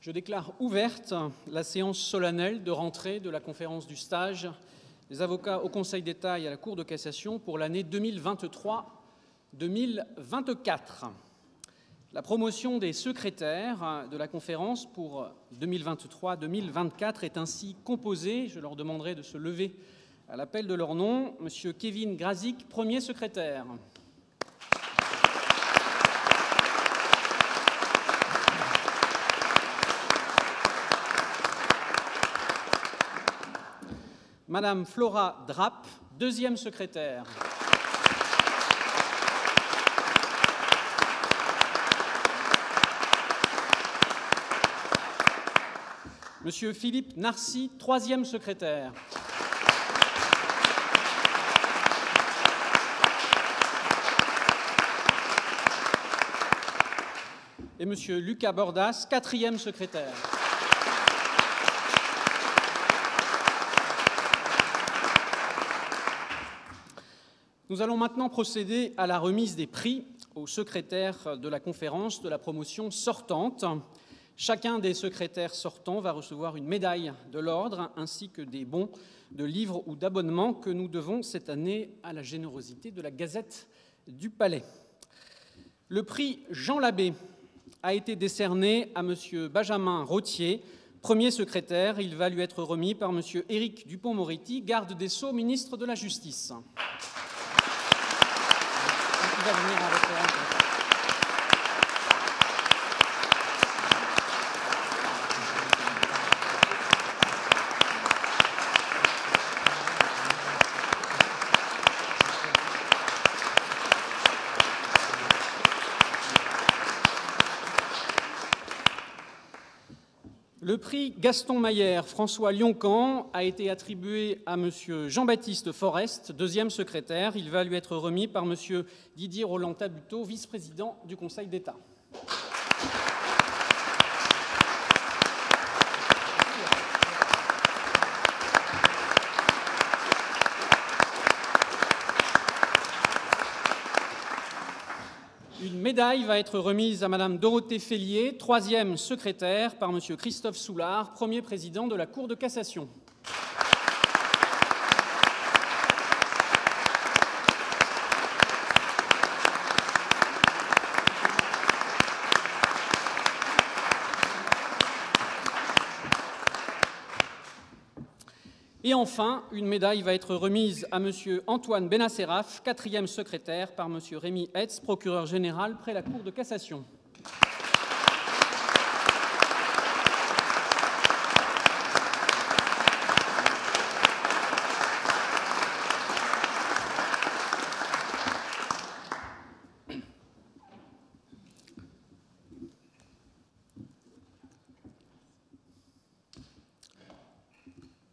Je déclare ouverte la séance solennelle de rentrée de la conférence du stage des avocats au Conseil d'État et à la Cour de cassation pour l'année 2023-2024. La promotion des secrétaires de la conférence pour 2023-2024 est ainsi composée. Je leur demanderai de se lever à l'appel de leur nom. Monsieur Kevin Grazik, premier secrétaire. Madame Flora Drapp, deuxième secrétaire. Monsieur Philippe Narcy, troisième secrétaire. Et Monsieur Lucas Bordas, quatrième secrétaire. Nous allons maintenant procéder à la remise des prix aux secrétaires de la conférence de la promotion sortante. Chacun des secrétaires sortants va recevoir une médaille de l'ordre ainsi que des bons de livres ou d'abonnements que nous devons cette année à la générosité de la Gazette du Palais. Le prix Jean Labbé a été décerné à Monsieur Benjamin Rottier, premier secrétaire. Il va lui être remis par Monsieur Éric Dupond-Moretti, garde des Sceaux, ministre de la Justice. Il va venir en référence. Le prix Gaston Mayer François Lioncan a été attribué à Monsieur Jean-Baptiste Forest, deuxième secrétaire. Il va lui être remis par Monsieur Didier Roland-Tabuteau, vice-président du Conseil d'État. Une médaille va être remise à Madame Dorothée Félier, troisième secrétaire, par Monsieur Christophe Soulard, premier président de la Cour de cassation. Et enfin, une médaille va être remise à Monsieur Antoine Benasseraf, quatrième secrétaire, par Monsieur Rémy Hetz, procureur général près la Cour de cassation.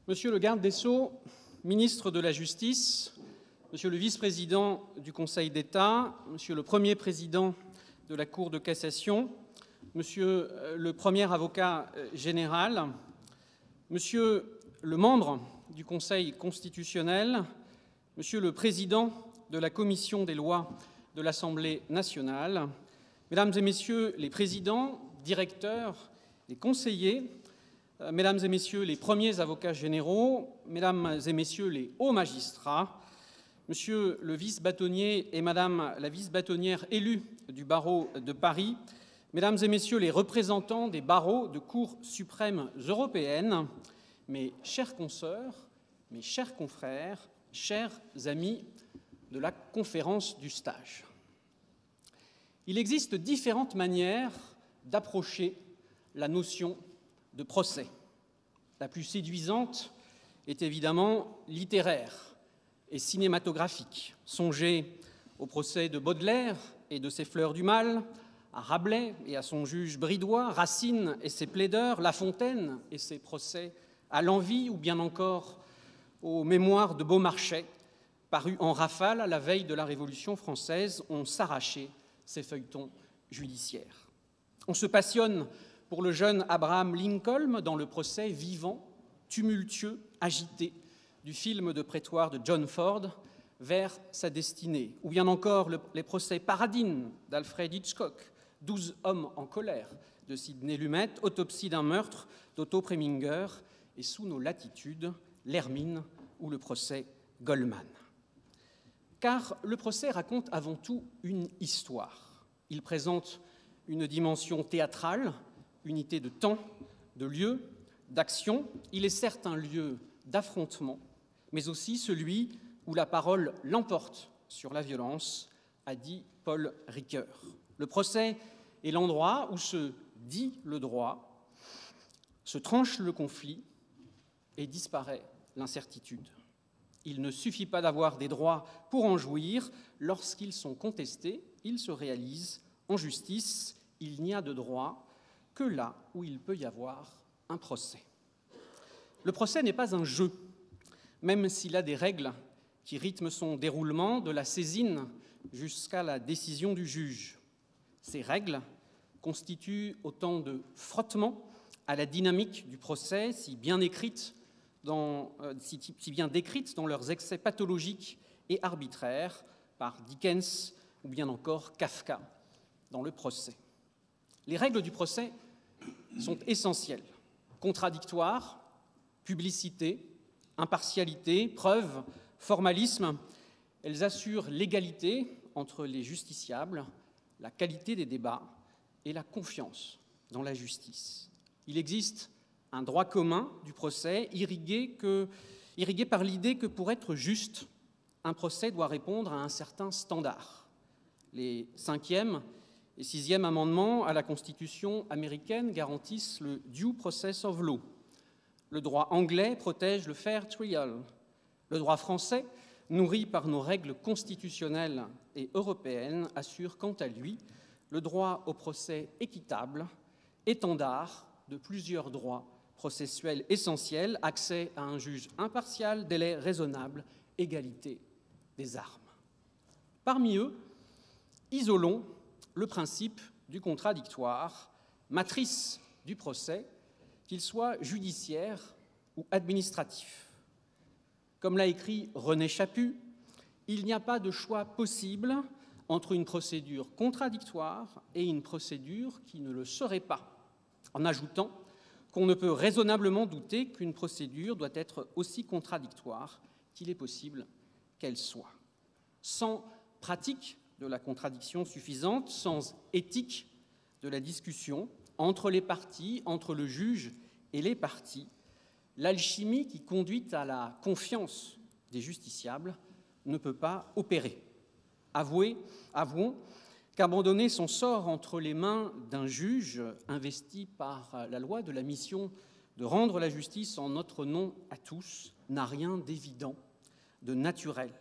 Monsieur le garde des Sceaux, ministre de la Justice, Monsieur le vice-président du Conseil d'État, Monsieur le premier président de la Cour de cassation, Monsieur le premier avocat général, Monsieur le membre du Conseil constitutionnel, Monsieur le président de la Commission des lois de l'Assemblée nationale, Mesdames et Messieurs les présidents, directeurs et conseillers, Mesdames et Messieurs les premiers avocats généraux, Mesdames et Messieurs les hauts magistrats, Monsieur le vice-bâtonnier et Madame la vice-bâtonnière élue du barreau de Paris, Mesdames et Messieurs les représentants des barreaux de cours suprêmes européennes, mes chères consoeurs, mes chers confrères, chers amis de la conférence du stage. Il existe différentes manières d'approcher la notion de procès. La plus séduisante est évidemment littéraire et cinématographique. Songez au procès de Baudelaire et de ses fleurs du mal, à Rabelais et à son juge bridois, Racine et ses plaideurs, La Fontaine et ses procès à l'envi, ou bien encore aux mémoires de Beaumarchais, parus en rafale à la veille de la Révolution française, on s'arrachait ces feuilletons judiciaires. On se passionne pour le jeune Abraham Lincoln dans le procès vivant, tumultueux, agité du film de prétoire de John Ford vers sa destinée, ou bien encore les procès Paradine d'Alfred Hitchcock, 12 hommes en colère de Sidney Lumet, Autopsie d'un meurtre d'Otto Preminger, et sous nos latitudes, l'Hermine ou le procès Goldman. Car le procès raconte avant tout une histoire. Il présente une dimension théâtrale, unité de temps, de lieu, d'action. Il est certes un lieu d'affrontement, mais aussi celui où la parole l'emporte sur la violence, a dit Paul Ricoeur. Le procès est l'endroit où se dit le droit, se tranche le conflit et disparaît l'incertitude. Il ne suffit pas d'avoir des droits pour en jouir. Lorsqu'ils sont contestés, ils se réalisent en justice. Il n'y a de droit que là où il peut y avoir un procès. Le procès n'est pas un jeu, même s'il a des règles qui rythment son déroulement, de la saisine jusqu'à la décision du juge. Ces règles constituent autant de frottements à la dynamique du procès, si bien décrites dans leurs excès pathologiques et arbitraires par Dickens ou bien encore Kafka dans Le procès. Les règles du procès sont essentielles. Contradictoire, publicité, impartialité, preuve, formalisme, elles assurent l'égalité entre les justiciables, la qualité des débats et la confiance dans la justice. Il existe un droit commun du procès irrigué par l'idée que pour être juste, un procès doit répondre à un certain standard. Les 5e et 6e amendements à la Constitution américaine garantissent le « due process of law ». Le droit anglais protège le « fair trial ». Le droit français, nourri par nos règles constitutionnelles et européennes, assure quant à lui le droit au procès équitable, étendard de plusieurs droits processuels essentiels, accès à un juge impartial, délai raisonnable, égalité des armes. Parmi eux, isolons le principe du contradictoire, matrice du procès, qu'il soit judiciaire ou administratif. Comme l'a écrit René Chaput, il n'y a pas de choix possible entre une procédure contradictoire et une procédure qui ne le serait pas, en ajoutant qu'on ne peut raisonnablement douter qu'une procédure doit être aussi contradictoire qu'il est possible qu'elle soit. Sans pratique de la contradiction suffisante, sans éthique de la discussion entre les parties, entre le juge et les parties, l'alchimie qui conduit à la confiance des justiciables ne peut pas opérer. Avouons qu'abandonner son sort entre les mains d'un juge investi par la loi de la mission de rendre la justice en notre nom à tous n'a rien d'évident, de naturel,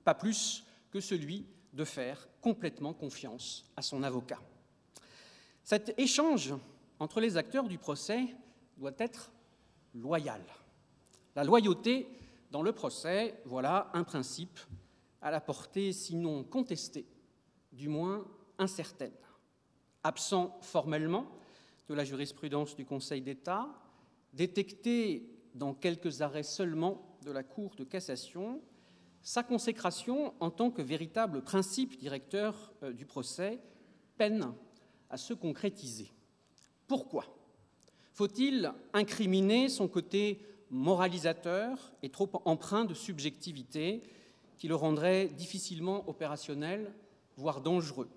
pas plus que celui de faire complètement confiance à son avocat. Cet échange entre les acteurs du procès doit être loyal. La loyauté dans le procès, voilà un principe à la portée sinon contestée, du moins incertaine. Absent formellement de la jurisprudence du Conseil d'État, détecté dans quelques arrêts seulement de la Cour de cassation, sa consécration en tant que véritable principe directeur du procès peine à se concrétiser. Pourquoi ? Faut-il incriminer son côté moralisateur et trop empreint de subjectivité qui le rendrait difficilement opérationnel, voire dangereux ?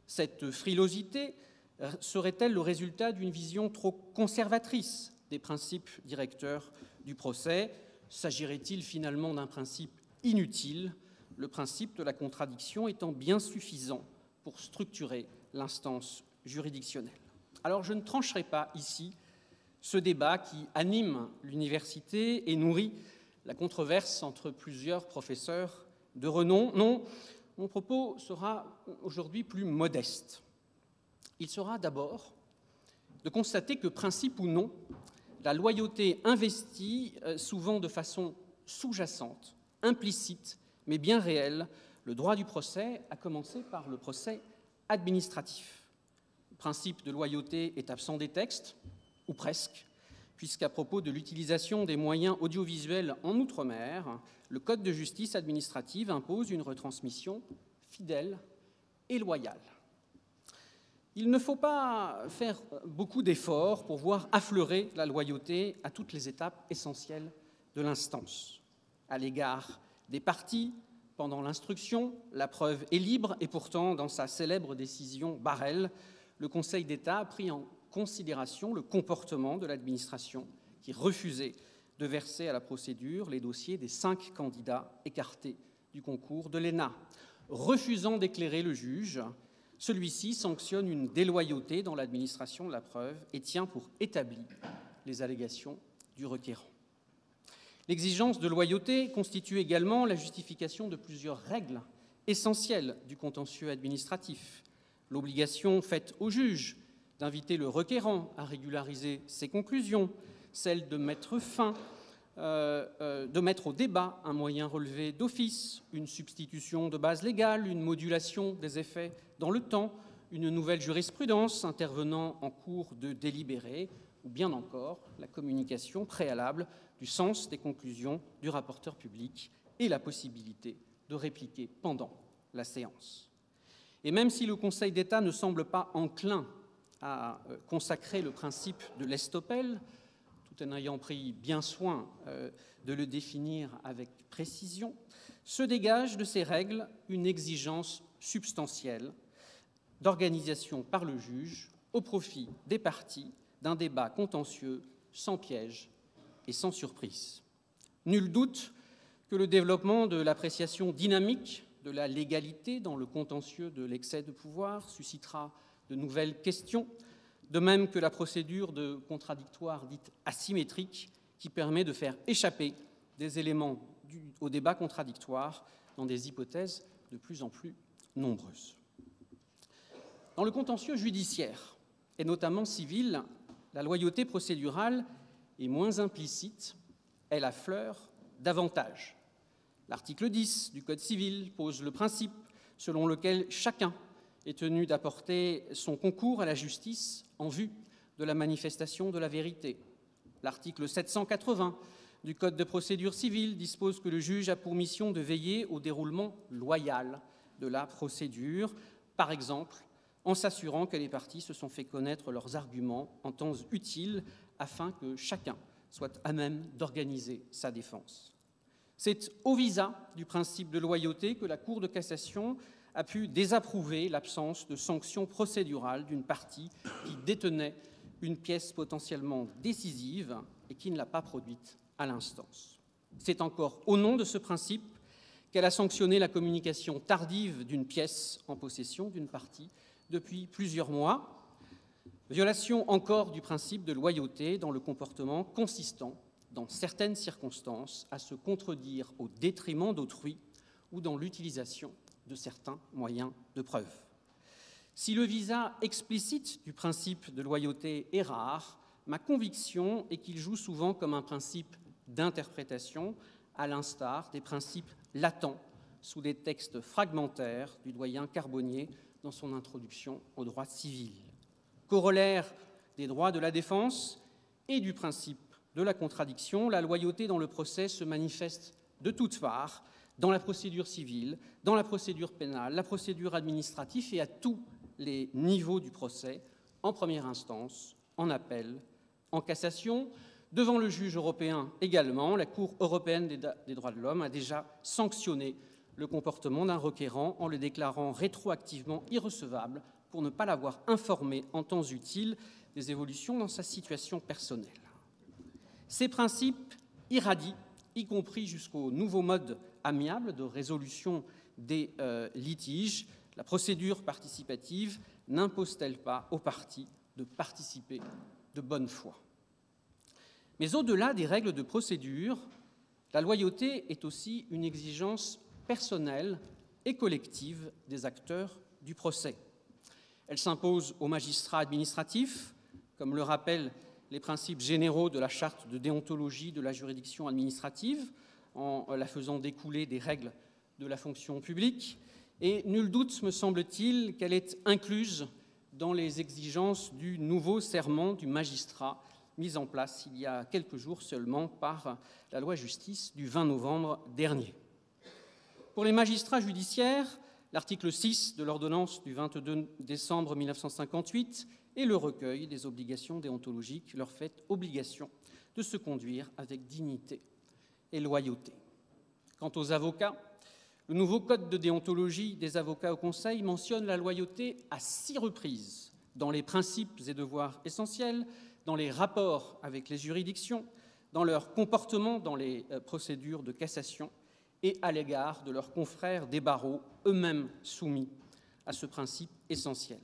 Cette frilosité serait-elle le résultat d'une vision trop conservatrice des principes directeurs du procès ? S'agirait-il finalement d'un principe inutile, le principe de la contradiction étant bien suffisant pour structurer l'instance juridictionnelle ? Alors je ne trancherai pas ici ce débat qui anime l'université et nourrit la controverse entre plusieurs professeurs de renom. Non, mon propos sera aujourd'hui plus modeste. Il sera d'abord de constater que, principe ou non, la loyauté investit souvent de façon sous-jacente, implicite, mais bien réelle, le droit du procès, à commencer par le procès administratif. Le principe de loyauté est absent des textes, ou presque, puisqu'à propos de l'utilisation des moyens audiovisuels en Outre-mer, le Code de justice administrative impose une retransmission fidèle et loyale. Il ne faut pas faire beaucoup d'efforts pour voir affleurer la loyauté à toutes les étapes essentielles de l'instance. À l'égard des parties, pendant l'instruction, la preuve est libre et pourtant, dans sa célèbre décision Barrel, le Conseil d'État a pris en considération le comportement de l'administration qui refusait de verser à la procédure les dossiers des 5 candidats écartés du concours de l'ENA. Refusant d'éclairer le juge, celui-ci sanctionne une déloyauté dans l'administration de la preuve et tient pour établi les allégations du requérant. L'exigence de loyauté constitue également la justification de plusieurs règles essentielles du contentieux administratif. L'obligation faite au juge d'inviter le requérant à régulariser ses conclusions, celle de mettre au débat un moyen relevé d'office, une substitution de base légale, une modulation des effets dans le temps, une nouvelle jurisprudence intervenant en cours de délibéré, ou bien encore la communication préalable du sens des conclusions du rapporteur public et la possibilité de répliquer pendant la séance. Et même si le Conseil d'État ne semble pas enclin à consacrer le principe de l'estoppel, tout en ayant pris bien soin de le définir avec précision, se dégage de ces règles une exigence substantielle d'organisation par le juge au profit des parties d'un débat contentieux sans piège et sans surprise. Nul doute que le développement de l'appréciation dynamique de la légalité dans le contentieux de l'excès de pouvoir suscitera de nouvelles questions, de même que la procédure de contradictoire dite asymétrique qui permet de faire échapper des éléments au débat contradictoire dans des hypothèses de plus en plus nombreuses. Dans le contentieux judiciaire, et notamment civil, la loyauté procédurale est moins implicite, elle affleure davantage. L'article 10 du Code civil pose le principe selon lequel chacun est tenu d'apporter son concours à la justice en vue de la manifestation de la vérité. L'article 780 du Code de procédure civile dispose que le juge a pour mission de veiller au déroulement loyal de la procédure, par exemple en s'assurant que les parties se sont fait connaître leurs arguments en temps utile afin que chacun soit à même d'organiser sa défense. C'est au visa du principe de loyauté que la Cour de cassation a pu désapprouver l'absence de sanction procédurale d'une partie qui détenait une pièce potentiellement décisive et qui ne l'a pas produite à l'instance. C'est encore au nom de ce principe qu'elle a sanctionné la communication tardive d'une pièce en possession d'une partie depuis plusieurs mois. Violation encore du principe de loyauté dans le comportement consistant, dans certaines circonstances, à se contredire au détriment d'autrui ou dans l'utilisation de certains moyens de preuve. Si le visa explicite du principe de loyauté est rare, ma conviction est qu'il joue souvent comme un principe d'interprétation, à l'instar des principes latents sous des textes fragmentaires du doyen Carbonnier dans son introduction au droit civil. Corollaire des droits de la défense et du principe de la contradiction, la loyauté dans le procès se manifeste de toutes parts, dans la procédure civile, dans la procédure pénale, la procédure administrative et à tous les niveaux du procès, en première instance, en appel, en cassation. Devant le juge européen également, la Cour européenne des droits de l'homme a déjà sanctionné le comportement d'un requérant en le déclarant rétroactivement irrecevable pour ne pas l'avoir informé en temps utile des évolutions dans sa situation personnelle. Ces principes irradient, y compris jusqu'au nouveau mode amiable de résolution des litiges. La procédure participative n'impose-t-elle pas aux parties de participer de bonne foi? Mais au-delà des règles de procédure, la loyauté est aussi une exigence personnelle et collective des acteurs du procès. Elle s'impose aux magistrats administratifs, comme le rappellent les principes généraux de la charte de déontologie de la juridiction administrative, en la faisant découler des règles de la fonction publique. Et nul doute, me semble-t-il, qu'elle est incluse dans les exigences du nouveau serment du magistrat mis en place il y a quelques jours seulement par la loi justice du 20 novembre dernier. Pour les magistrats judiciaires, l'article 6 de l'ordonnance du 22 décembre 1958 et le recueil des obligations déontologiques leur fait obligation de se conduire avec dignité et loyauté. Quant aux avocats, le nouveau code de déontologie des avocats au Conseil mentionne la loyauté à 6 reprises dans les principes et devoirs essentiels, dans les rapports avec les juridictions, dans leur comportement dans les procédures de cassation et à l'égard de leurs confrères des barreaux, eux-mêmes soumis à ce principe essentiel.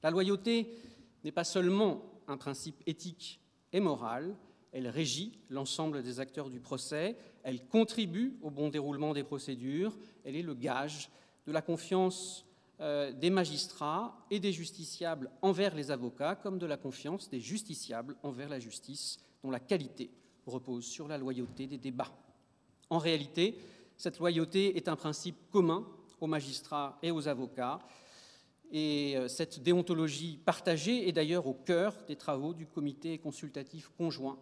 La loyauté n'est pas seulement un principe éthique et moral, elle régit l'ensemble des acteurs du procès, elle contribue au bon déroulement des procédures, elle est le gage de la confiance des magistrats et des justiciables envers les avocats, comme de la confiance des justiciables envers la justice, dont la qualité repose sur la loyauté des débats. En réalité, cette loyauté est un principe commun aux magistrats et aux avocats, et cette déontologie partagée est d'ailleurs au cœur des travaux du comité consultatif conjoint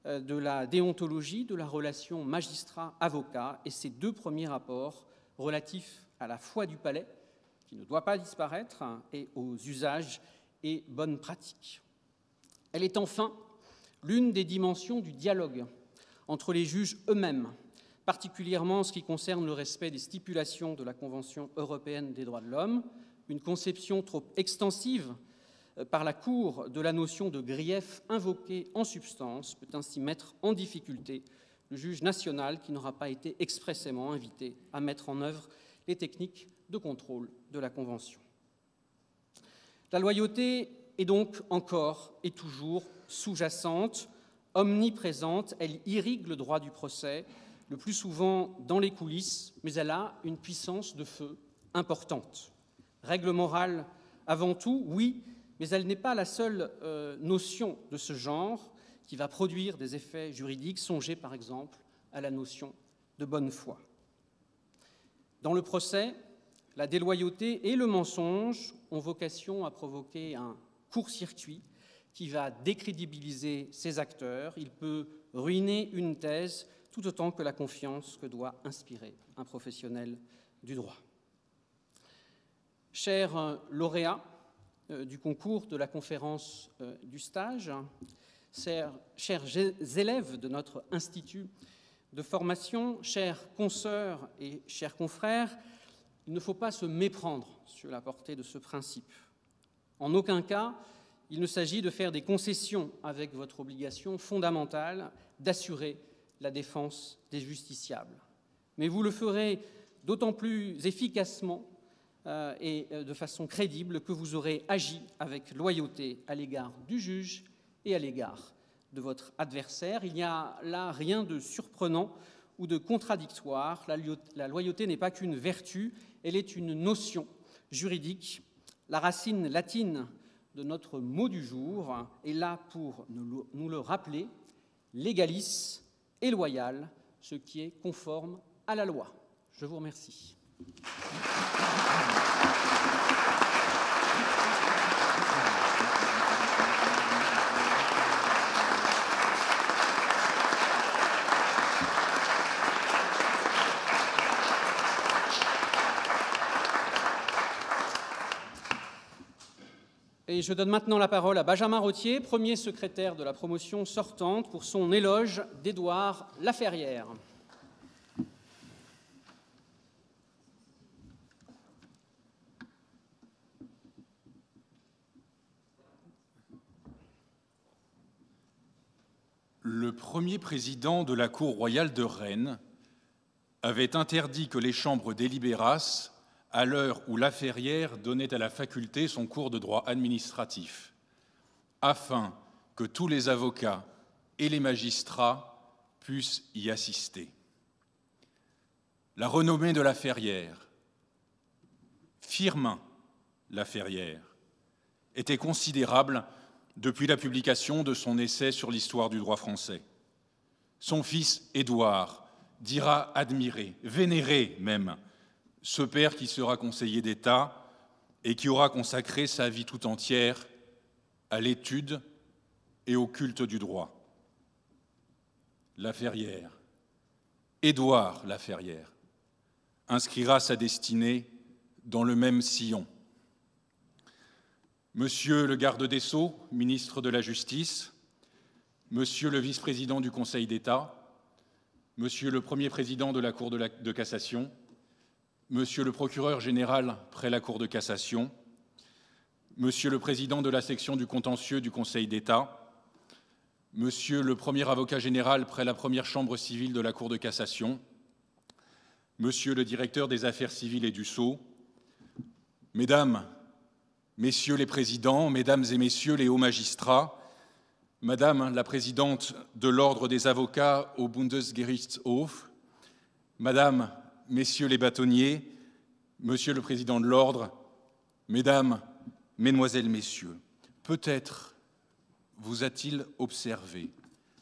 de la déontologie de la relation magistrat-avocat et ses 2 premiers rapports relatifs à la foi du palais, qui ne doit pas disparaître, et aux usages et bonnes pratiques. Elle est enfin l'une des dimensions du dialogue entre les juges eux-mêmes, particulièrement en ce qui concerne le respect des stipulations de la Convention européenne des droits de l'homme, une conception trop extensive par la Cour de la notion de grief invoqué en substance peut ainsi mettre en difficulté le juge national qui n'aura pas été expressément invité à mettre en œuvre les techniques de contrôle de la Convention. La loyauté est donc encore et toujours sous-jacente, omniprésente, elle irrigue le droit du procès, le plus souvent dans les coulisses, mais elle a une puissance de feu importante. Règle morale avant tout, oui, mais elle n'est pas la seule notion de ce genre qui va produire des effets juridiques. Songez par exemple à la notion de bonne foi. Dans le procès, la déloyauté et le mensonge ont vocation à provoquer un court-circuit qui va décrédibiliser ses acteurs. Il peut ruiner une thèse tout autant que la confiance que doit inspirer un professionnel du droit. Chers lauréats du concours de la conférence du stage, chers élèves de notre institut de formation, chers consoeurs et chers confrères, il ne faut pas se méprendre sur la portée de ce principe. En aucun cas, il ne s'agit de faire des concessions avec votre obligation fondamentale d'assurer la défense des justiciables. Mais vous le ferez d'autant plus efficacement et de façon crédible que vous aurez agi avec loyauté à l'égard du juge et à l'égard de votre adversaire. Il n'y a là rien de surprenant ou de contradictoire. La loyauté n'est pas qu'une vertu, elle est une notion juridique. La racine latine de notre mot du jour est là pour nous le rappeler, legalis et loyal, ce qui est conforme à la loi. Je vous remercie. Et je donne maintenant la parole à Benjamin Rottier, premier secrétaire de la promotion sortante, pour son éloge d'Édouard Laferrière. Le premier président de la Cour royale de Rennes avait interdit que les chambres délibérassent à l'heure où Laferrière donnait à la faculté son cours de droit administratif, afin que tous les avocats et les magistrats puissent y assister. La renommée de Laferrière, Firmin Laferrière, était considérable depuis la publication de son essai sur l'histoire du droit français. Son fils Édouard dira admirer, vénérer même, ce père qui sera conseiller d'État et qui aura consacré sa vie tout entière à l'étude et au culte du droit. Laferrière, Édouard Laferrière, inscrira sa destinée dans le même sillon. Monsieur le garde des Sceaux, ministre de la Justice, Monsieur le vice-président du Conseil d'État, Monsieur le premier président de la Cour de cassation, Monsieur le procureur général près la Cour de cassation, Monsieur le président de la section du contentieux du Conseil d'État, Monsieur le premier avocat général près la première chambre civile de la Cour de cassation, Monsieur le directeur des affaires civiles et du Sceau, Mesdames, Messieurs les présidents, Mesdames et Messieurs les hauts magistrats, Madame la présidente de l'Ordre des avocats au Bundesgerichtshof, Madame, Messieurs les bâtonniers, Monsieur le président de l'Ordre, Mesdames, Mesdemoiselles, Messieurs, peut-être vous a-t-il observé,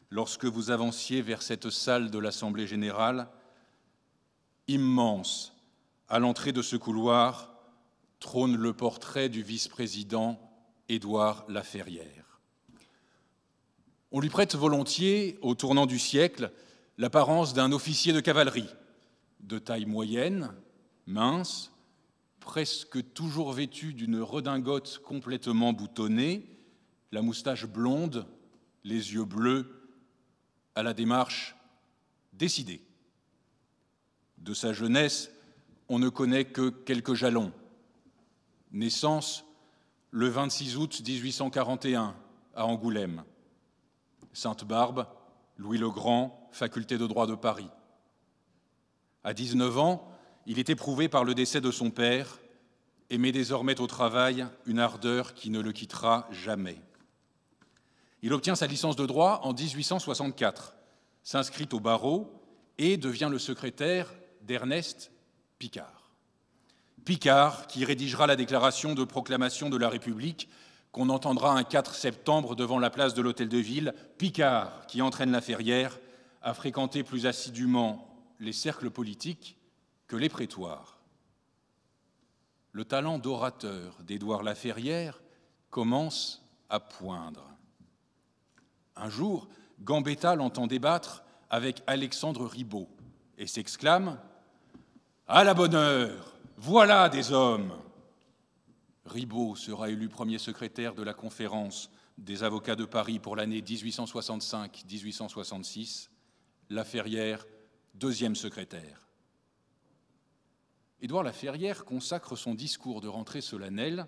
lorsque vous avanciez vers cette salle de l'Assemblée générale, immense, à l'entrée de ce couloir, trône le portrait du vice-président Édouard Laferrière. On lui prête volontiers, au tournant du siècle, l'apparence d'un officier de cavalerie, de taille moyenne, mince, presque toujours vêtu d'une redingote complètement boutonnée, la moustache blonde, les yeux bleus, à la démarche décidée. De sa jeunesse, on ne connaît que quelques jalons. Naissance le 26 août 1841 à Angoulême. Sainte-Barbe, Louis le Grand, faculté de droit de Paris. À 19 ans, il est éprouvé par le décès de son père et met désormais au travail une ardeur qui ne le quittera jamais. Il obtient sa licence de droit en 1864, s'inscrit au barreau et devient le secrétaire d'Ernest Picard. Picard, qui rédigera la déclaration de proclamation de la République qu'on entendra un 4 septembre devant la place de l'Hôtel de Ville, Picard, qui entraîne Laferrière à fréquenter plus assidûment les cercles politiques que les prétoires. Le talent d'orateur d'Édouard Laferrière commence à poindre. Un jour, Gambetta l'entend débattre avec Alexandre Ribot et s'exclame « À la bonne heure ! Voilà des hommes !» Ribot sera élu premier secrétaire de la Conférence des avocats de Paris pour l'année 1865-1866, Laferrière, deuxième secrétaire. Édouard Laferrière consacre son discours de rentrée solennelle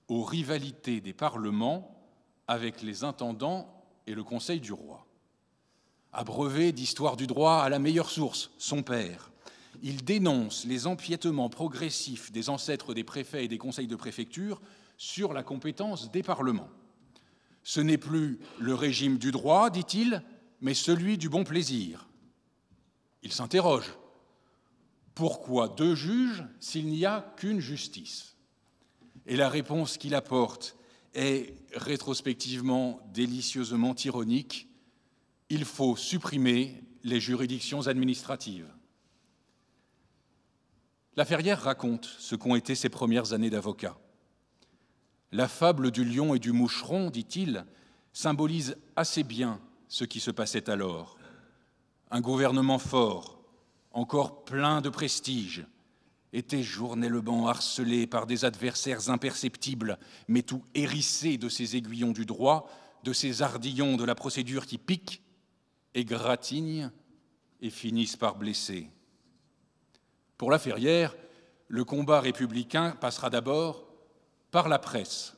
aux rivalités des parlements avec les intendants et le Conseil du roi. Abreuvé d'histoire du droit à la meilleure source, son père, il dénonce les empiétements progressifs des ancêtres des préfets et des conseils de préfecture sur la compétence des parlements. Ce n'est plus le régime du droit, dit-il, mais celui du bon plaisir. Il s'interroge. Pourquoi deux juges s'il n'y a qu'une justice ? Et la réponse qu'il apporte est rétrospectivement délicieusement ironique. Il faut supprimer les juridictions administratives. Laferrière raconte ce qu'ont été ses premières années d'avocat. La fable du lion et du moucheron, dit-il, symbolise assez bien ce qui se passait alors. Un gouvernement fort, encore plein de prestige, était journellement harcelé par des adversaires imperceptibles, mais tout hérissé de ces aiguillons du droit, de ces ardillons de la procédure qui piquent, égratignent et finissent par blesser. Pour Laferrière, le combat républicain passera d'abord par la presse.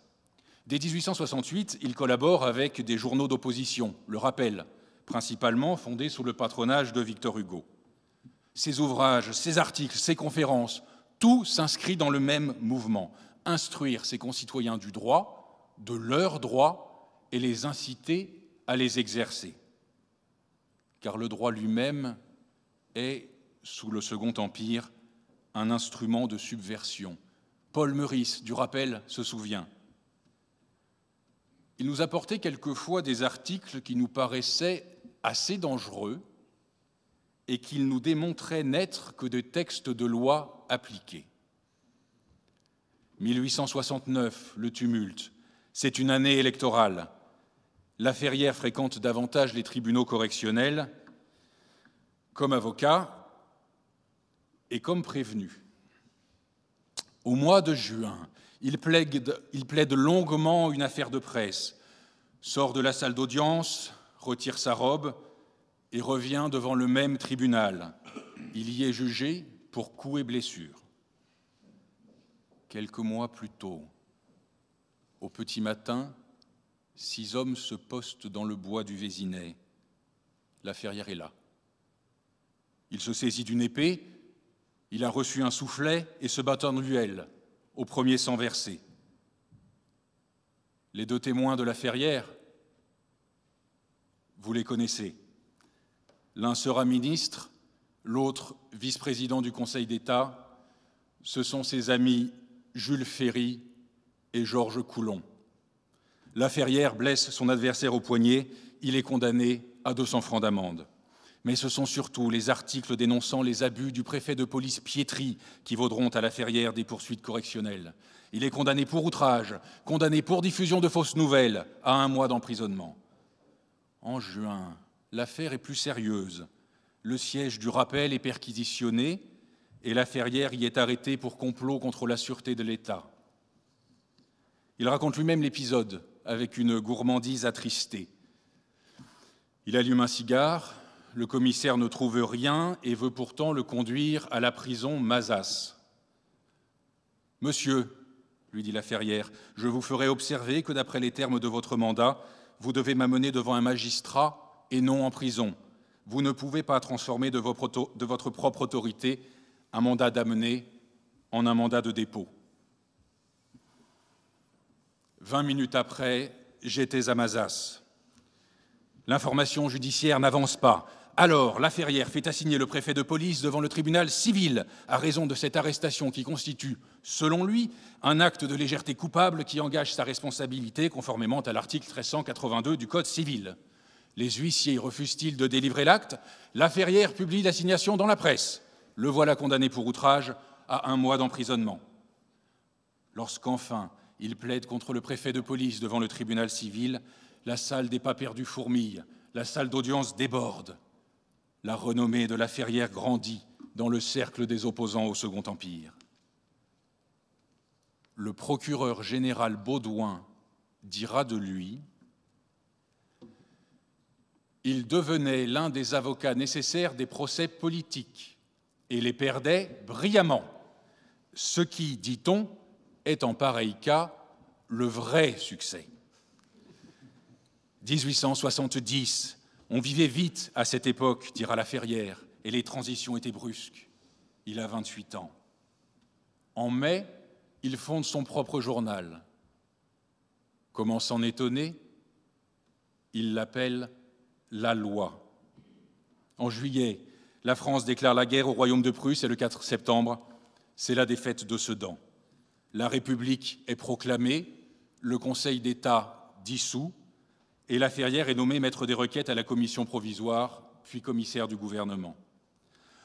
Dès 1868, il collabore avec des journaux d'opposition, Le Rappel, principalement fondés sous le patronage de Victor Hugo. Ses ouvrages, ses articles, ses conférences, tout s'inscrit dans le même mouvement, instruire ses concitoyens du droit, de leurs droits, et les inciter à les exercer. Car le droit lui-même est, sous le Second Empire, un instrument de subversion. Paul Meurice, du Rappel, se souvient. Il nous apportait quelquefois des articles qui nous paraissaient assez dangereux et qu'il nous démontrait n'être que des textes de loi appliqués. 1869, le tumulte, c'est une année électorale. Laferrière fréquente davantage les tribunaux correctionnels comme avocat et comme prévenu. Au mois de juin, il plaide longuement une affaire de presse, sort de la salle d'audience, retire sa robe et revient devant le même tribunal. Il y est jugé pour coups et blessures. Quelques mois plus tôt, au petit matin, 6 hommes se postent dans le bois du Vésinet. La Ferrière est là. Il se saisit d'une épée, il a reçu un soufflet et se bat en duel, au premier sang versé. Les 2 témoins de la Ferrière, vous les connaissez. L'un sera ministre, l'autre vice-président du Conseil d'État. Ce sont ses amis Jules Ferry et Georges Coulon. La Ferrière blesse son adversaire au poignet, il est condamné à 200 francs d'amende. Mais ce sont surtout les articles dénonçant les abus du préfet de police Pietri qui vaudront à la Ferrière des poursuites correctionnelles. Il est condamné pour outrage, condamné pour diffusion de fausses nouvelles à 1 mois d'emprisonnement. En juin, l'affaire est plus sérieuse. Le siège du rappel est perquisitionné et la Ferrière y est arrêtée pour complot contre la sûreté de l'État. Il raconte lui-même l'épisode avec une gourmandise attristée. Il allume un cigare, le commissaire ne trouve rien et veut pourtant le conduire à la prison Mazas. « Monsieur, lui dit la Ferrière, je vous ferai observer que d'après les termes de votre mandat, vous devez m'amener devant un magistrat et non en prison. Vous ne pouvez pas transformer de votre propre autorité un mandat d'amener en un mandat de dépôt. » 20 minutes après, j'étais à Mazas. L'information judiciaire n'avance pas. Alors, la Ferrière fait assigner le préfet de police devant le tribunal civil à raison de cette arrestation qui constitue, selon lui, un acte de légèreté coupable qui engage sa responsabilité conformément à l'article 1382 du Code civil. Les huissiers refusent-ils de délivrer l'acte? La Ferrière publie l'assignation dans la presse. Le voilà condamné pour outrage à 1 mois d'emprisonnement. Lorsqu'enfin il plaide contre le préfet de police devant le tribunal civil, la salle des pas perdus fourmille, la salle d'audience déborde. La renommée de la Ferrière grandit dans le cercle des opposants au Second Empire. Le procureur général Baudouin dira de lui « Il devenait l'un des avocats nécessaires des procès politiques et les perdait brillamment, ce qui, dit-on, est en pareil cas le vrai succès. » 1870, on vivait vite à cette époque, dira la Ferrière, et les transitions étaient brusques. Il a 28 ans. En mai, il fonde son propre journal. Comment s'en étonner? Il l'appelle « La Loi ». En juillet, la France déclare la guerre au royaume de Prusse et le 4 septembre, c'est la défaite de Sedan. La République est proclamée, le Conseil d'État dissous, et la Ferrière est nommée maître des requêtes à la commission provisoire, puis commissaire du gouvernement.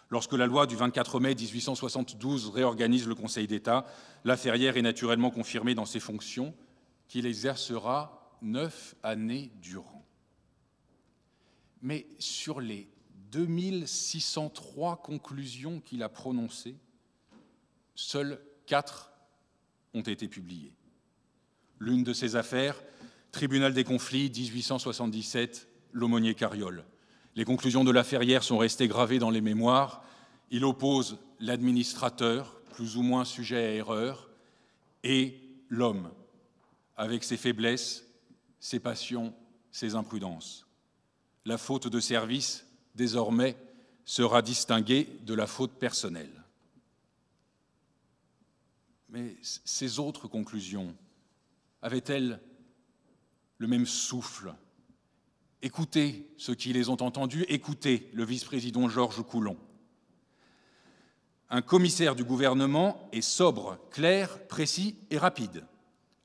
Lorsque la loi du 24 mai 1872 réorganise le Conseil d'État, la Ferrière est naturellement confirmée dans ses fonctions, qu'il exercera 9 années durant. Mais sur les 2603 conclusions qu'il a prononcées, seules 4 ont été publiées. L'une de ces affaires, Tribunal des conflits, 1877, l'aumônier Carriole. Les conclusions de la Ferrière sont restées gravées dans les mémoires. Il oppose l'administrateur, plus ou moins sujet à erreur, et l'homme, avec ses faiblesses, ses passions, ses imprudences. La faute de service, désormais, sera distinguée de la faute personnelle. Mais ces autres conclusions avaient-elles le même souffle? Écoutez ceux qui les ont entendues, écoutez le vice-président Georges Coulon. Un commissaire du gouvernement est sobre, clair, précis et rapide.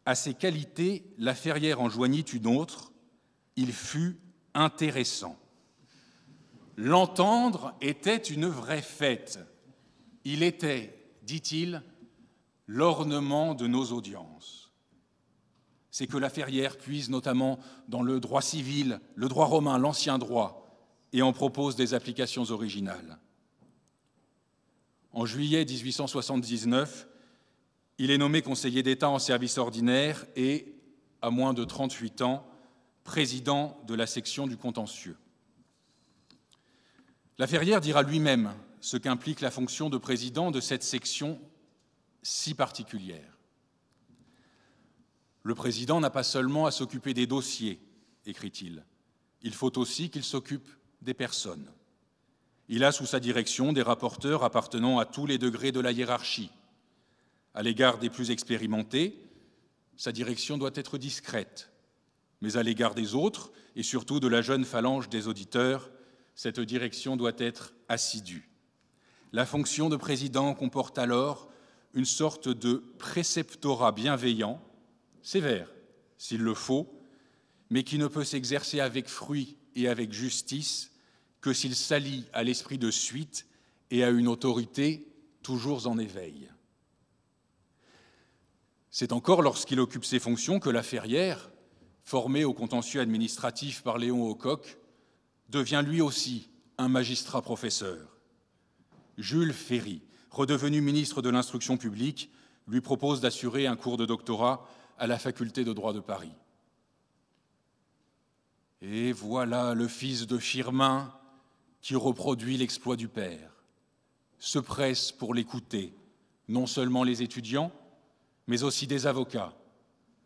À ces qualités, la Ferrière en joignit une autre, il fut intéressant. L'entendre était une vraie fête. Il était, dit-il, l'ornement de nos audiences. C'est que la Ferrière puise notamment dans le droit civil, le droit romain, l'ancien droit, et en propose des applications originales. En juillet 1879, il est nommé conseiller d'État en service ordinaire et, à moins de 38 ans, président de la section du contentieux. Laferrière dira lui-même ce qu'implique la fonction de président de cette section si particulière. Le président n'a pas seulement à s'occuper des dossiers, écrit-il. Il faut aussi qu'il s'occupe des personnes. Il a sous sa direction des rapporteurs appartenant à tous les degrés de la hiérarchie. À l'égard des plus expérimentés, sa direction doit être discrète, mais à l'égard des autres, et surtout de la jeune phalange des auditeurs, cette direction doit être assidue. La fonction de président comporte alors une sorte de préceptorat bienveillant, sévère s'il le faut, mais qui ne peut s'exercer avec fruit et avec justice que s'il s'allie à l'esprit de suite et à une autorité toujours en éveil. C'est encore lorsqu'il occupe ces fonctions que Laferrière, formé au contentieux administratif par Léon Aucoq, devient lui aussi un magistrat professeur. Jules Ferry, redevenu ministre de l'Instruction publique, lui propose d'assurer un cours de doctorat à la faculté de droit de Paris. Et voilà le fils de Firmin qui reproduit l'exploit du père, se presse pour l'écouter, non seulement les étudiants, mais aussi des avocats,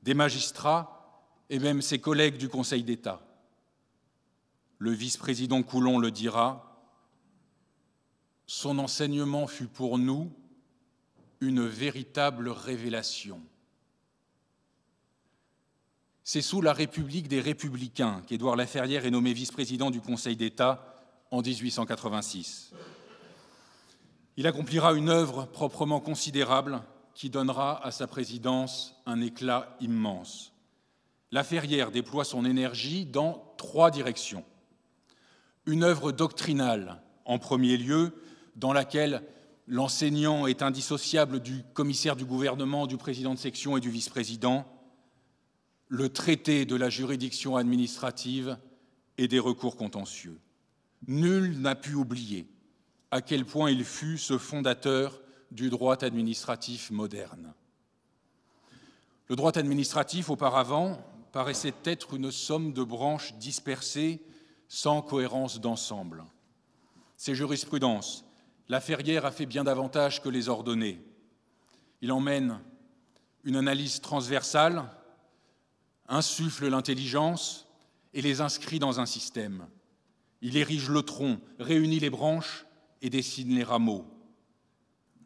des magistrats et même ses collègues du Conseil d'État. Le vice-président Coulon le dira, « Son enseignement fut pour nous une véritable révélation. » C'est sous la République des Républicains qu'Édouard Laferrière est nommé vice-président du Conseil d'État en 1886. Il accomplira une œuvre proprement considérable qui donnera à sa présidence un éclat immense. Laferrière déploie son énergie dans 3 directions. Une œuvre doctrinale, en premier lieu, dans laquelle l'enseignant est indissociable du commissaire du gouvernement, du président de section et du vice-président, le traité de la juridiction administrative et des recours contentieux. Nul n'a pu oublier à quel point il fut ce fondateur du droit administratif moderne. Le droit administratif, auparavant, paraissait être une somme de branches dispersées sans cohérence d'ensemble. Ces jurisprudences, Laferrière a fait bien davantage que les ordonner. Il emmène une analyse transversale, insuffle l'intelligence et les inscrit dans un système. Il érige le tronc, réunit les branches et dessine les rameaux.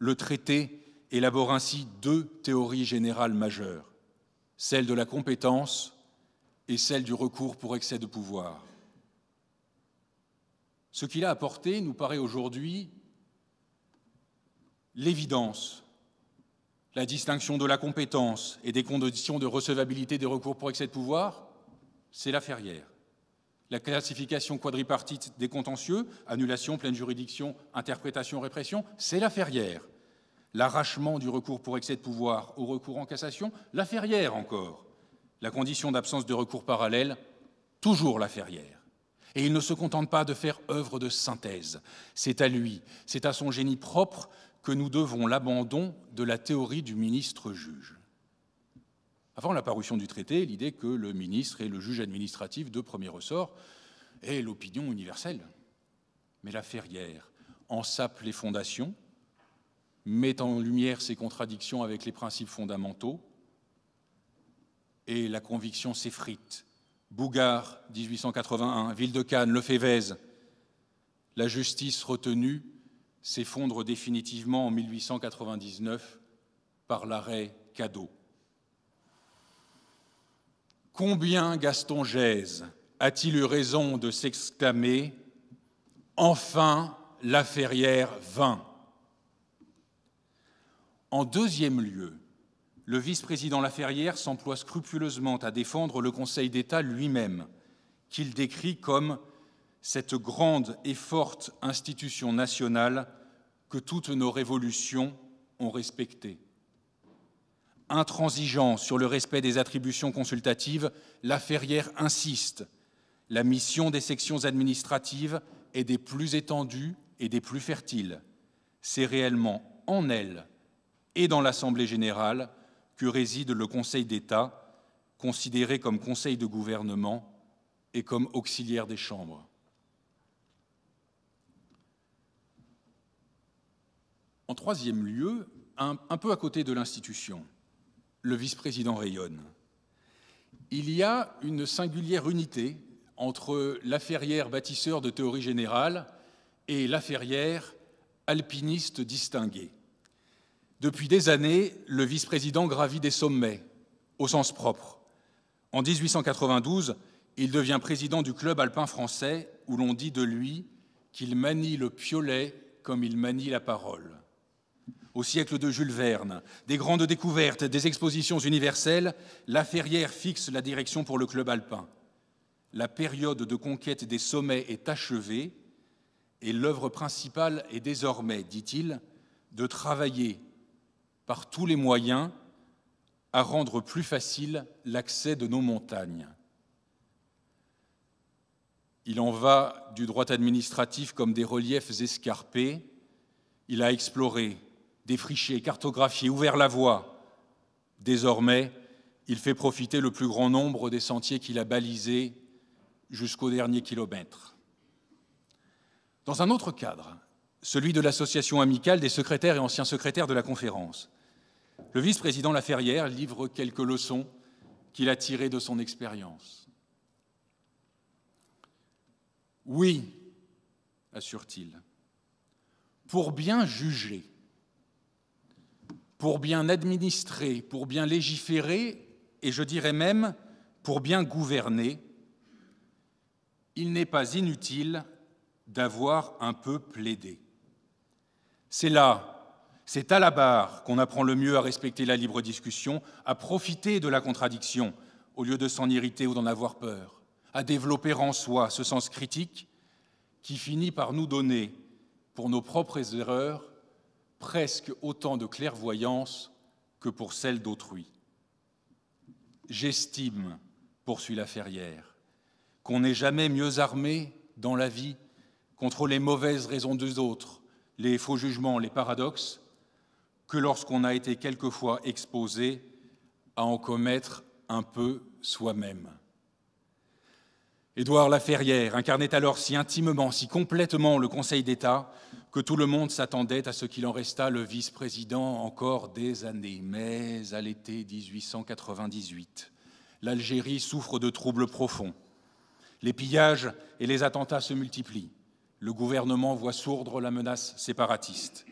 Le traité élabore ainsi 2 théories générales majeures, celle de la compétence et celle du recours pour excès de pouvoir. Ce qu'il a apporté nous paraît aujourd'hui l'évidence, la distinction de la compétence et des conditions de recevabilité des recours pour excès de pouvoir, c'est Laferrière. La classification quadripartite des contentieux, annulation, pleine juridiction, interprétation, répression, c'est Laferrière. L'arrachement du recours pour excès de pouvoir au recours en cassation, Laferrière encore. La condition d'absence de recours parallèle, toujours Laferrière. Et il ne se contente pas de faire œuvre de synthèse. C'est à lui, c'est à son génie propre que nous devons l'abandon de la théorie du ministre-juge. Avant la parution du traité, l'idée que le ministre est le juge administratif de premier ressort est l'opinion universelle. Mais Laferrière en sape les fondations, met en lumière ses contradictions avec les principes fondamentaux, et la conviction s'effrite. Bougard, 1881, Ville de Cannes, Lefebvre, la justice retenue s'effondre définitivement en 1899 par l'arrêt Cadeau. Combien Gaston Gèze a-t-il eu raison de s'exclamer « Enfin, Laferrière vint !» En deuxième lieu, le vice-président Laferrière s'emploie scrupuleusement à défendre le Conseil d'État lui-même, qu'il décrit comme cette grande et forte institution nationale que toutes nos révolutions ont respectée. Intransigeant sur le respect des attributions consultatives, Laferrière insiste. La mission des sections administratives est des plus étendues et des plus fertiles. C'est réellement en elles et dans l'Assemblée générale que réside le Conseil d'État, considéré comme conseil de gouvernement et comme auxiliaire des chambres. En troisième lieu, un peu à côté de l'institution, le vice-président rayonne. Il y a une singulière unité entre Laferrière, bâtisseur de théorie générale, et Laferrière, alpiniste distingué. Depuis des années, le vice-président gravit des sommets, au sens propre. En 1892, il devient président du club alpin français, où l'on dit de lui qu'il manie le piolet comme il manie la parole. Au siècle de Jules Verne, des grandes découvertes, des expositions universelles, Laferrière fixe la direction pour le club alpin. La période de conquête des sommets est achevée et l'œuvre principale est désormais, dit-il, de travailler par tous les moyens à rendre plus facile l'accès de nos montagnes. Il en va du droit administratif comme des reliefs escarpés. Il a exploré, défriché, cartographié, ouvert la voie. Désormais, il fait profiter le plus grand nombre des sentiers qu'il a balisés jusqu'au dernier kilomètre. Dans un autre cadre, celui de l'association amicale des secrétaires et anciens secrétaires de la conférence, le vice-président Laferrière livre quelques leçons qu'il a tirées de son expérience. Oui, assure-t-il, pour bien juger, pour bien administrer, pour bien légiférer, et je dirais même pour bien gouverner, il n'est pas inutile d'avoir un peu plaidé. C'est à la barre qu'on apprend le mieux à respecter la libre discussion, à profiter de la contradiction au lieu de s'en irriter ou d'en avoir peur, à développer en soi ce sens critique qui finit par nous donner, pour nos propres erreurs, presque autant de clairvoyance que pour celles d'autrui. J'estime, poursuit Laferrière, qu'on n'est jamais mieux armé dans la vie contre les mauvaises raisons des autres, les faux jugements, les paradoxes, que lorsqu'on a été quelquefois exposé à en commettre un peu soi-même. Édouard Laferrière incarnait alors si intimement, si complètement le Conseil d'État que tout le monde s'attendait à ce qu'il en restât le vice-président encore des années. Mais à l'été 1898, l'Algérie souffre de troubles profonds. Les pillages et les attentats se multiplient. Le gouvernement voit sourdre la menace séparatiste.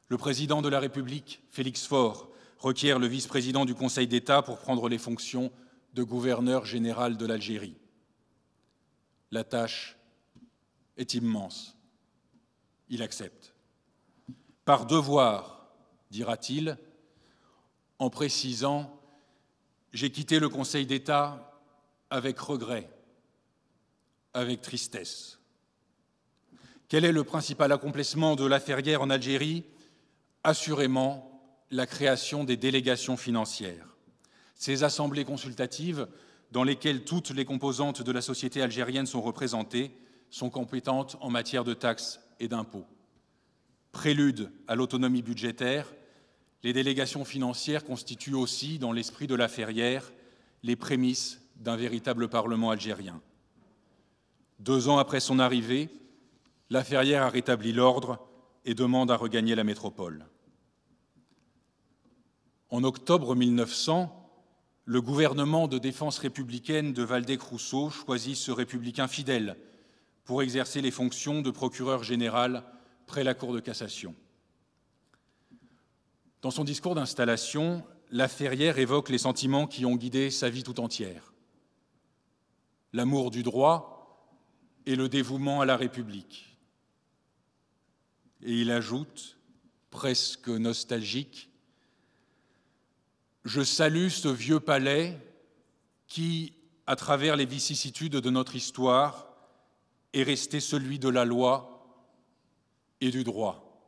Le président de la République, Félix Faure, requiert le vice-président du Conseil d'État pour prendre les fonctions de gouverneur général de l'Algérie. La tâche est immense. Il accepte. Par devoir, dira-t-il, en précisant « J'ai quitté le Conseil d'État avec regret, avec tristesse ». Quel est le principal accomplissement de Laferrière en Algérie ? Assurément, la création des délégations financières. Ces assemblées consultatives, dans lesquelles toutes les composantes de la société algérienne sont représentées, sont compétentes en matière de taxes et d'impôts. Prélude à l'autonomie budgétaire, les délégations financières constituent aussi, dans l'esprit de Laferrière, les prémices d'un véritable Parlement algérien. 2 ans après son arrivée, Laferrière a rétabli l'ordre et demande à regagner la métropole. En octobre 1900, le gouvernement de défense républicaine de Waldeck-Rousseau choisit ce républicain fidèle pour exercer les fonctions de procureur général près la Cour de cassation. Dans son discours d'installation, Laferrière évoque les sentiments qui ont guidé sa vie tout entière. L'amour du droit et le dévouement à la République. Et il ajoute, presque nostalgique, « Je salue ce vieux palais qui, à travers les vicissitudes de notre histoire, est resté celui de la loi et du droit.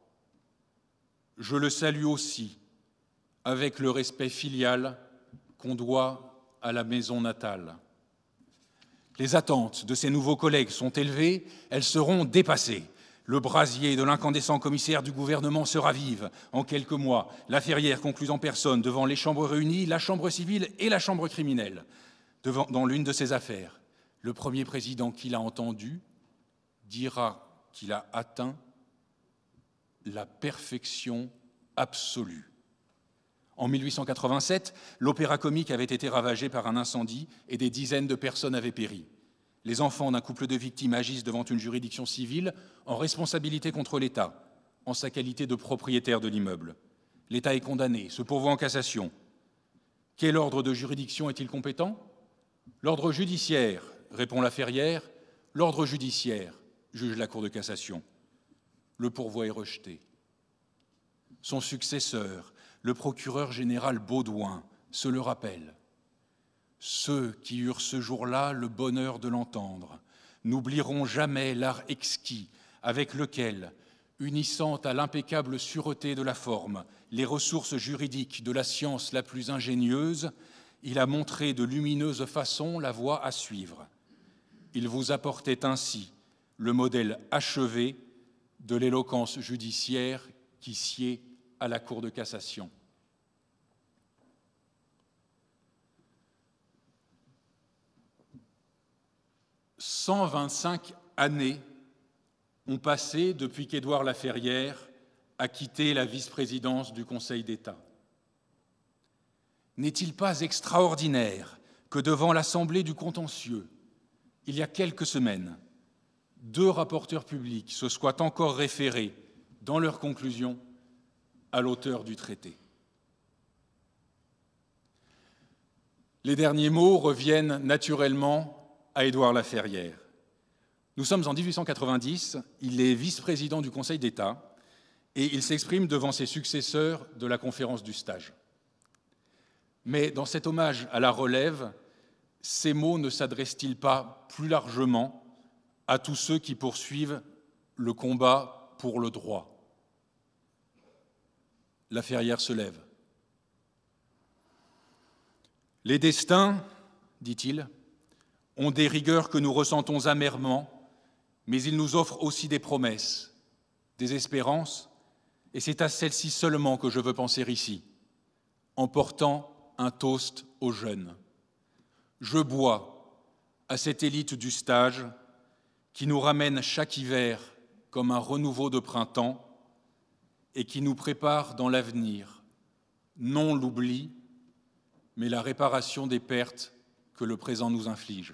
Je le salue aussi avec le respect filial qu'on doit à la maison natale. Les attentes de ces nouveaux collègues sont élevées, elles seront dépassées. Le brasier de l'incandescent commissaire du gouvernement se ravive. En quelques mois, la Ferrière conclut en personne devant les chambres réunies, la chambre civile et la chambre criminelle, dans l'une de ses affaires. Le premier président qui l'a entendu dira qu'il a atteint la perfection absolue. En 1887, l'Opéra Comique avait été ravagé par un incendie et des dizaines de personnes avaient péri. Les enfants d'un couple de victimes agissent devant une juridiction civile en responsabilité contre l'État, en sa qualité de propriétaire de l'immeuble. L'État est condamné, se pourvoit en cassation. Quel ordre de juridiction est-il compétent? L'ordre judiciaire, répond la Ferrière. L'ordre judiciaire, juge la Cour de cassation. Le pourvoi est rejeté. Son successeur, le procureur général Baudouin, se le rappelle. Ceux qui eurent ce jour-là le bonheur de l'entendre n'oublieront jamais l'art exquis avec lequel, unissant à l'impeccable sûreté de la forme les ressources juridiques de la science la plus ingénieuse, il a montré de lumineuse façon la voie à suivre. Il vous apportait ainsi le modèle achevé de l'éloquence judiciaire qui sied à la Cour de cassation. « 125 années ont passé depuis qu'Édouard Laferrière a quitté la vice-présidence du Conseil d'État. N'est-il pas extraordinaire que devant l'Assemblée du contentieux, il y a quelques semaines, 2 rapporteurs publics se soient encore référés dans leurs conclusions à l'auteur du traité? Les derniers mots reviennent naturellement à Édouard Laferrière. Nous sommes en 1890, il est vice-président du Conseil d'État et il s'exprime devant ses successeurs de la conférence du stage. Mais dans cet hommage à la relève, ces mots ne s'adressent-ils pas plus largement à tous ceux qui poursuivent le combat pour le droit? Laferrière se lève. Les destins, dit-il, ont des rigueurs que nous ressentons amèrement, mais ils nous offrent aussi des promesses, des espérances, et c'est à celles-ci seulement que je veux penser ici, en portant un toast aux jeunes. Je bois à cette élite du stage qui nous ramène chaque hiver comme un renouveau de printemps et qui nous prépare dans l'avenir, non l'oubli, mais la réparation des pertes que le présent nous inflige.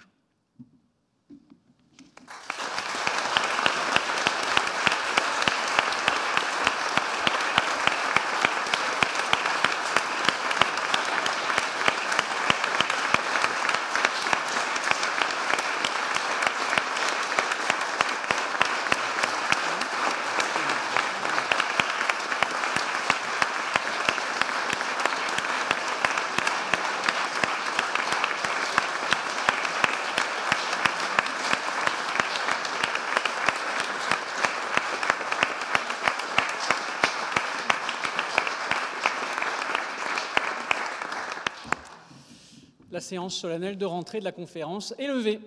La séance solennelle de rentrée de la conférence est levée.